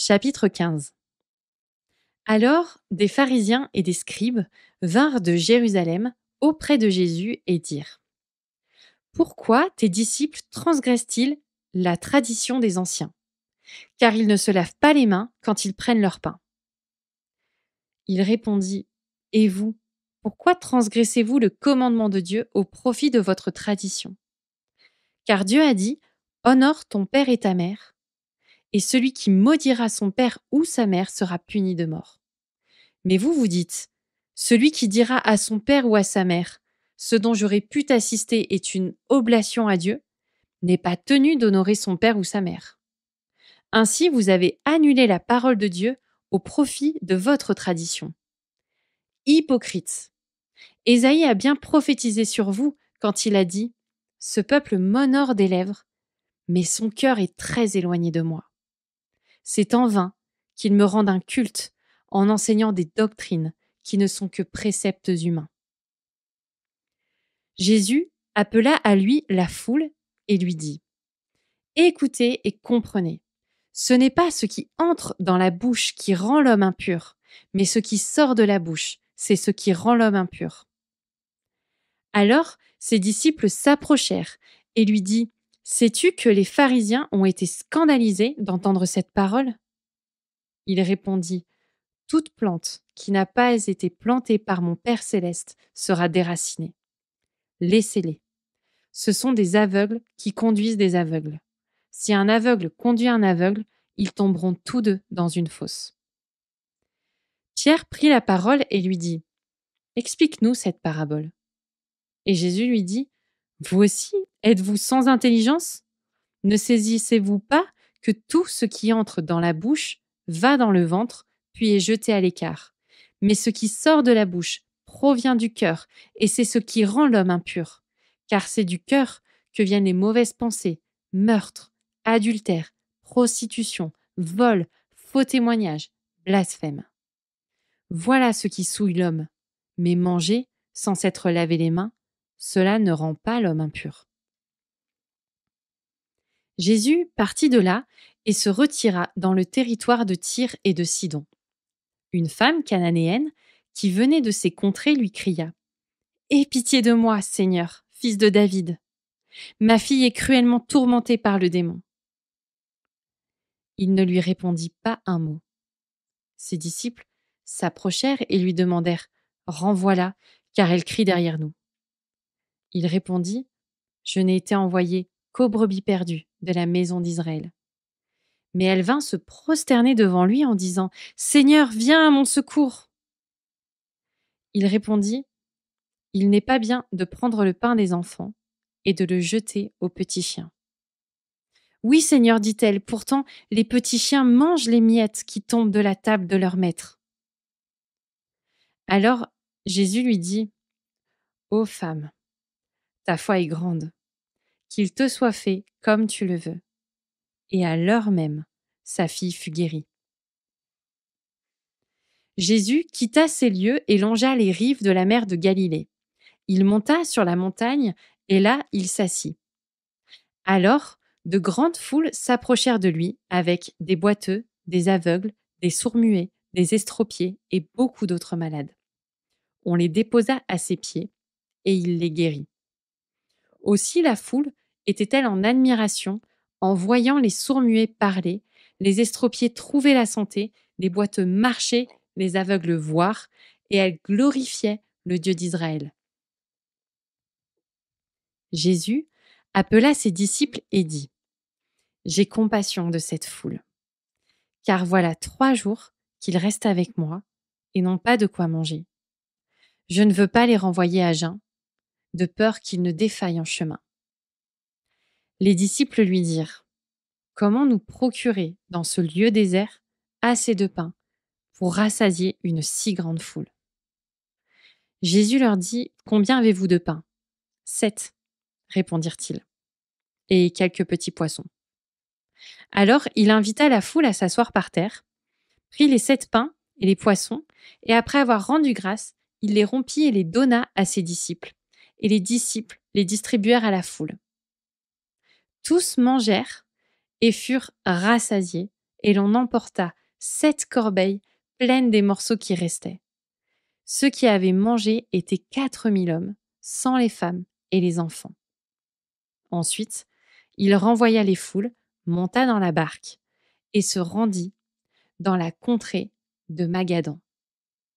Chapitre 15. Alors, des pharisiens et des scribes vinrent de Jérusalem auprès de Jésus et dirent: Pourquoi tes disciples transgressent-ils la tradition des anciens? Car ils ne se lavent pas les mains quand ils prennent leur pain. Il répondit: Et vous, pourquoi transgressez-vous le commandement de Dieu au profit de votre tradition? Car Dieu a dit: Honore ton père et ta mère, et celui qui maudira son père ou sa mère sera puni de mort. Mais vous, vous dites: Celui qui dira à son père ou à sa mère: Ce dont j'aurais pu t'assister est une oblation à Dieu, n'est pas tenu d'honorer son père ou sa mère. Ainsi, vous avez annulé la parole de Dieu au profit de votre tradition. Hypocrite! Ésaïe a bien prophétisé sur vous quand il a dit: Ce peuple m'honore des lèvres, mais son cœur est très éloigné de moi. C'est en vain qu'ils me rendent un culte en enseignant des doctrines qui ne sont que préceptes humains. Jésus appela à lui la foule et lui dit: Écoutez et comprenez. Ce n'est pas ce qui entre dans la bouche qui rend l'homme impur, mais ce qui sort de la bouche, c'est ce qui rend l'homme impur. Alors ses disciples s'approchèrent et lui dirent: Sais-tu que les pharisiens ont été scandalisés d'entendre cette parole? Il répondit: Toute plante qui n'a pas été plantée par mon Père céleste sera déracinée. Laissez-les. Ce sont des aveugles qui conduisent des aveugles. Si un aveugle conduit un aveugle, ils tomberont tous deux dans une fosse. Pierre prit la parole et lui dit: Explique-nous cette parabole. Et Jésus lui dit: Vous aussi, êtes-vous sans intelligence? Ne saisissez-vous pas que tout ce qui entre dans la bouche va dans le ventre, puis est jeté à l'écart? Mais ce qui sort de la bouche provient du cœur, et c'est ce qui rend l'homme impur. Car c'est du cœur que viennent les mauvaises pensées, meurtres, adultère, prostitution, vol, faux témoignage, blasphème. Voilà ce qui souille l'homme. Mais manger, sans s'être lavé les mains, cela ne rend pas l'homme impur. Jésus partit de là et se retira dans le territoire de Tyr et de Sidon. Une femme cananéenne qui venait de ces contrées lui cria: Aie pitié de moi, Seigneur, fils de David. Ma fille est cruellement tourmentée par le démon. Il ne lui répondit pas un mot. Ses disciples s'approchèrent et lui demandèrent: Renvoie-la, car elle crie derrière nous. Il répondit: Je n'ai été envoyé qu'aux brebis perdues de la maison d'Israël. Mais elle vint se prosterner devant lui en disant: Seigneur, viens à mon secours. Il répondit: Il n'est pas bien de prendre le pain des enfants et de le jeter aux petits chiens. Oui, Seigneur, dit-elle, pourtant les petits chiens mangent les miettes qui tombent de la table de leur maître. Alors Jésus lui dit: Ô femme, ta foi est grande, qu'il te soit fait comme tu le veux. Et à l'heure même, sa fille fut guérie. Jésus quitta ces lieux et longea les rives de la mer de Galilée. Il monta sur la montagne et là il s'assit. Alors, de grandes foules s'approchèrent de lui avec des boiteux, des aveugles, des sourds-muets, des estropiés et beaucoup d'autres malades. On les déposa à ses pieds et il les guérit. Aussi la foule était-elle en admiration en voyant les sourds-muets parler, les estropiés trouver la santé, les boiteux marcher, les aveugles voir, et elle glorifiait le Dieu d'Israël. Jésus appela ses disciples et dit: J'ai compassion de cette foule, car voilà 3 jours qu'ils restent avec moi et n'ont pas de quoi manger. Je ne veux pas les renvoyer à jeun, de peur qu'ils ne défaillent en chemin. Les disciples lui dirent: Comment nous procurer dans ce lieu désert assez de pain pour rassasier une si grande foule? Jésus leur dit: Combien avez-vous de pain? 7, répondirent-ils, et quelques petits poissons. Alors il invita la foule à s'asseoir par terre, prit les 7 pains et les poissons, et après avoir rendu grâce, il les rompit et les donna à ses disciples, et les disciples les distribuèrent à la foule. Tous mangèrent et furent rassasiés, et l'on emporta 7 corbeilles pleines des morceaux qui restaient. Ceux qui avaient mangé étaient 4000 hommes, sans les femmes et les enfants. Ensuite, il renvoya les foules, monta dans la barque et se rendit dans la contrée de Magadan.